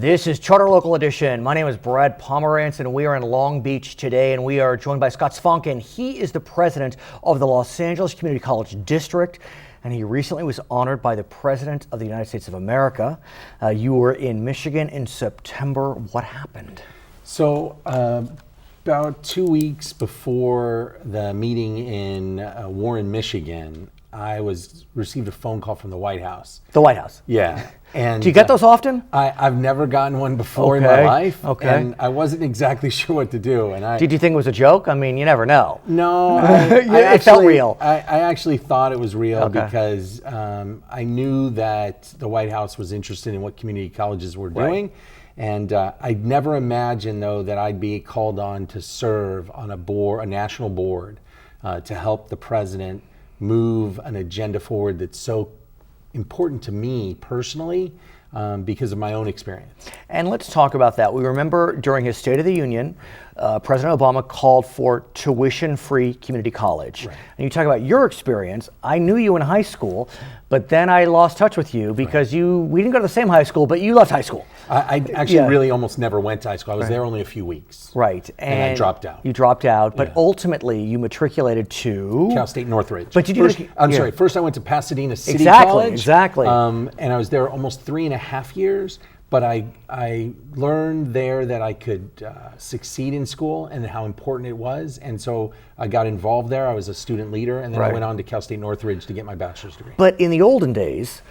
This is Charter Local Edition. My name is Brad Pomerance, and we are in Long Beach today, and we are joined by Scott Svonkin. He is the president of the Los Angeles Community College District, and he recently was honored by the President of the United States of America. You were in Michigan in September. What happened? So about 2 weeks before the meeting in Warren, Michigan, I received a phone call from the White House. The White House? Yeah. And do you get those often? I've never gotten one before in my life. And I wasn't exactly sure what to do. And did you think it was a joke? I mean, you never know. No, it felt real. I actually thought it was real because I knew that the White House was interested in what community colleges were doing. And I'd never imagined, though, that I'd be called on to serve on a national board to help the president move an agenda forward that's so important to me personally because of my own experience. And let's talk about that. We remember during his State of the Union, President Obama called for tuition-free community college. Right. And you talk about your experience. I knew you in high school, but then I lost touch with you because we didn't go to the same high school, but you left high school. I actually really almost never went to high school. I was there only a few weeks. Right. And I dropped out. You dropped out, but ultimately you matriculated to Cal State Northridge. But did you sorry, first I went to Pasadena City College. Exactly. And I was there almost 3.5 years. But I learned there that I could succeed in school and how important it was. And so I got involved there. I was a student leader. And then I went on to Cal State Northridge to get my bachelor's degree. But in the olden days,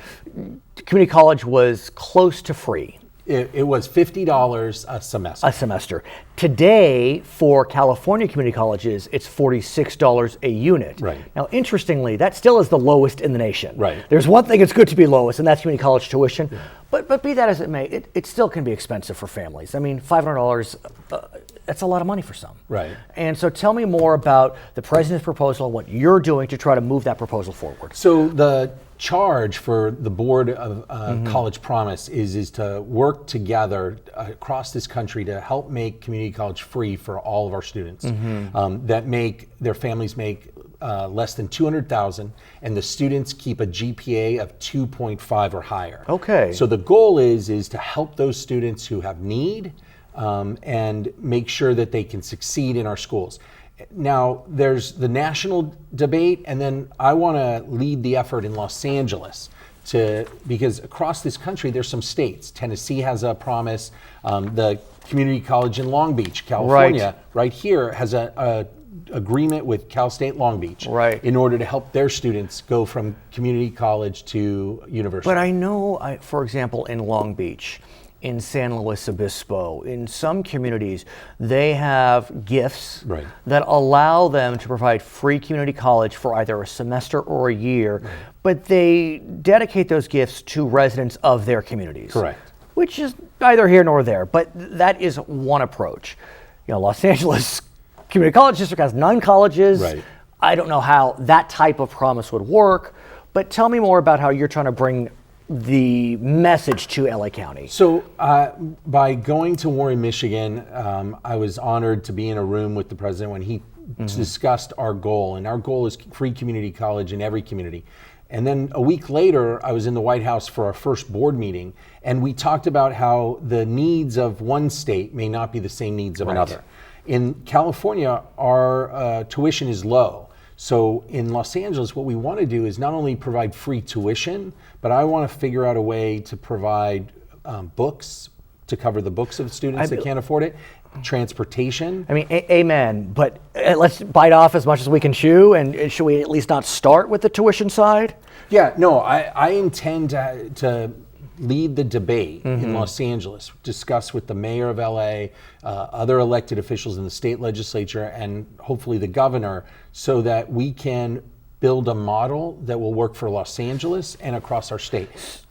community college was close to free. It was $50 a semester. A semester. Today, for California community colleges, it's $46 a unit. Right. Now, interestingly, that still is the lowest in the nation. Right. There's one thing it's good to be lowest, and that's community college tuition. Yeah. But be that as it may, it still can be expensive for families. I mean, $500, that's a lot of money for some. Right. And so tell me more about the president's proposal and what you're doing to try to move that proposal forward. So the charge for the Board of College Promise is to work together across this country to help make community college free for all of our students that their families make less than $200,000, and the students keep a GPA of 2.5 or higher. Okay. So the goal is to help those students who have need and make sure that they can succeed in our schools. Now, there's the national debate, and then I want to lead the effort in Los Angeles because across this country, there's some states. Tennessee has a promise. The community college in Long Beach, California, right here, has a agreement with Cal State Long Beach in order to help their students go from community college to university. But I know, for example, in Long Beach, in San Luis Obispo, in some communities, they have gifts that allow them to provide free community college for either a semester or a year, but they dedicate those gifts to residents of their communities. Correct. Which is neither here nor there, but that is one approach. You know, Los Angeles Community College District has 9 colleges. I don't know how that type of promise would work, but tell me more about how you're trying to bring the message to LA County. So by going to Warren, Michigan, I was honored to be in a room with the president when he discussed our goal, and our goal is free community college in every community. And then a week later, I was in the White House for our first board meeting, and we talked about how the needs of one state may not be the same needs of another. In California, our tuition is low. So in Los Angeles, what we want to do is not only provide free tuition, but I want to figure out a way to provide books to cover the books of students that can't afford it, transportation. I mean, amen, but let's bite off as much as we can chew, and should we at least not start with the tuition side? Yeah, no, I intend to lead the debate in Los Angeles, discuss with the mayor of LA, other elected officials in the state legislature, and hopefully the governor, so that we can build a model that will work for Los Angeles and across our state.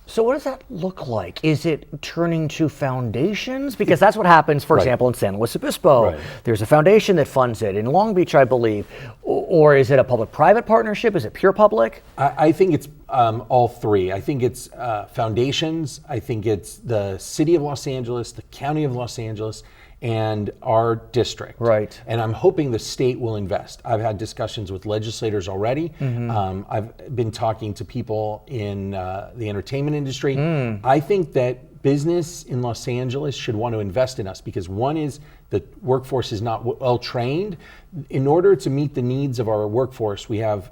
So what does that look like? Is it turning to foundations? Because that's what happens, for example, in San Luis Obispo. There's a foundation that funds it. In Long Beach, I believe. Or is it a public-private partnership? Is it pure public? I think it's all three. I think it's foundations. I think it's the city of Los Angeles, the county of Los Angeles, and our district. Right. And I'm hoping the state will invest. I've had discussions with legislators already. I've been talking to people in the entertainment industry. I think that business in Los Angeles should want to invest in us because one is the workforce is not well trained. In order to meet the needs of our workforce, we have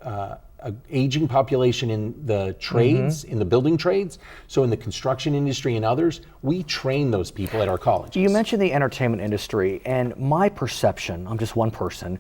an aging population in the trades, in the building trades. So in the construction industry and others, we train those people at our colleges. You mentioned the entertainment industry, and my perception, I'm just one person,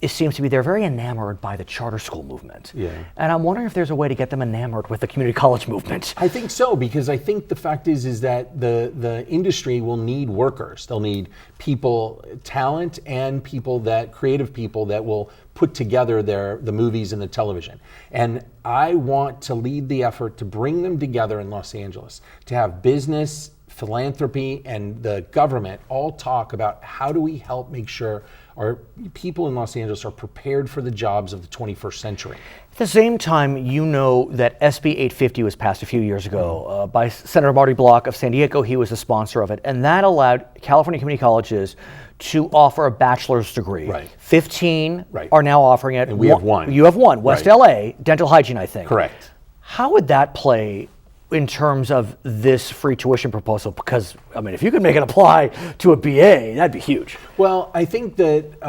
it seems to be they're very enamored by the charter school movement. Yeah. And I'm wondering if there's a way to get them enamored with the community college movement. I think so, because I think the fact is that the industry will need workers. They'll need people, talent, and creative people that will put together the movies and the television. And I want to lead the effort to bring them together in Los Angeles, to have business, philanthropy, and the government all talk about how do we help make sure our people in Los Angeles are prepared for the jobs of the 21st century. At the same time, you know that SB 850 was passed a few years ago by Senator Marty Block of San Diego. He was the sponsor of it, and that allowed California community colleges to offer a bachelor's degree. Right. 15 are now offering it. And we have one. You have one, West LA, dental hygiene, I think. Correct. How would that play in terms of this free tuition proposal? Because, I mean, if you could make it apply to a BA, that'd be huge. Well, I think that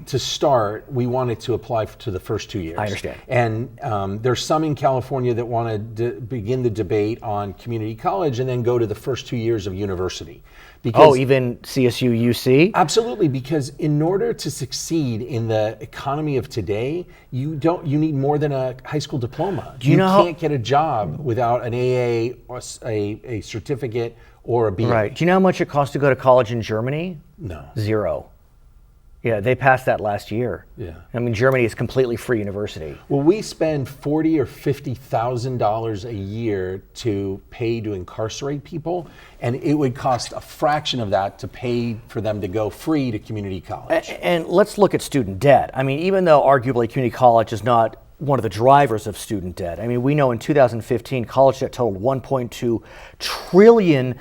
to start, we want it to apply to the first 2 years. I understand. And there's some in California that want to begin the debate on community college and then go to the first 2 years of university. Because, even CSU, UC? Absolutely, because in order to succeed in the economy of today, you need more than a high school diploma. You can't get a job without an AA or a certificate or a BA. Right. Do you know how much it costs to go to college in Germany? No. Zero. Yeah, they passed that last year. Yeah. I mean, Germany is completely free university. Well, we spend $40,000 or $50,000 a year to pay to incarcerate people, and it would cost a fraction of that to pay for them to go free to community college. And let's look at student debt. I mean, even though arguably community college is not one of the drivers of student debt. I mean, we know in 2015, college debt totaled $1.2 trillion,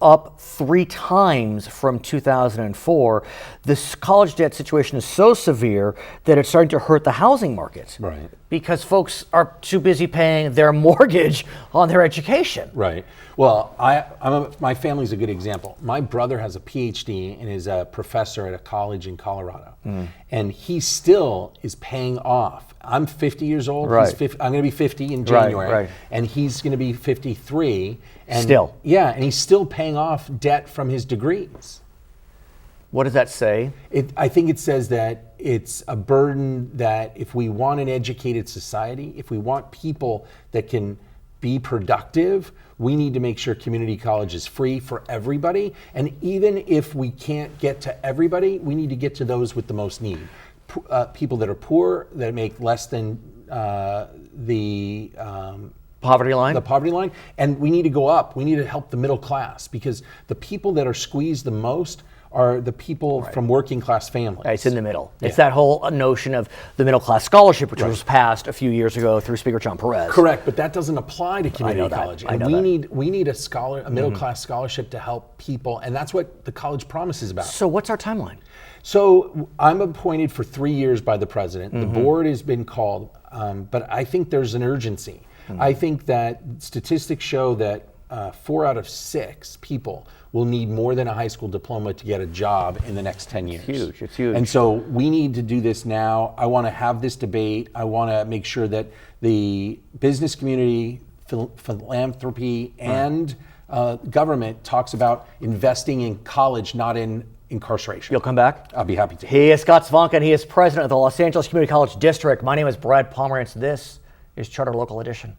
up 3 times from 2004. This college debt situation is so severe that it's starting to hurt the housing market. Right. Because folks are too busy paying their mortgage on their education. Right. Well, my family's a good example. My brother has a PhD and is a professor at a college in Colorado. And he still is paying off. I'm 50 years old. Right. I'm going to be 50 in January. Right. And he's going to be 53. And still. Yeah, and he's still paying off debt from his degrees. What does that say? I think it says that it's a burden that if we want an educated society, if we want people that can be productive, we need to make sure community college is free for everybody. And even if we can't get to everybody, we need to get to those with the most need. People that are poor, that make less than the poverty line? The poverty line. And we need to go up. We need to help the middle class, because the people that are squeezed the most are the people from working class families. It's in the middle. It's that whole notion of the middle class scholarship, which was passed a few years ago through Speaker John Perez. Correct, but that doesn't apply to community college. And we need a middle class scholarship to help people, and that's what the college promise is about. So what's our timeline? So I'm appointed for 3 years by the president. The board has been called, but I think there's an urgency. I think that statistics show that 4 out of 6 people will need more than a high school diploma to get a job in the next 10 years. It's huge. And so we need to do this now. I want to have this debate. I want to make sure that the business community, philanthropy, and government talks about investing in college, not in incarceration. You'll come back? I'll be happy to. He is Scott Svonkin. He is president of the Los Angeles Community College District. My name is Brad Pomerance. This is Charter Local Edition.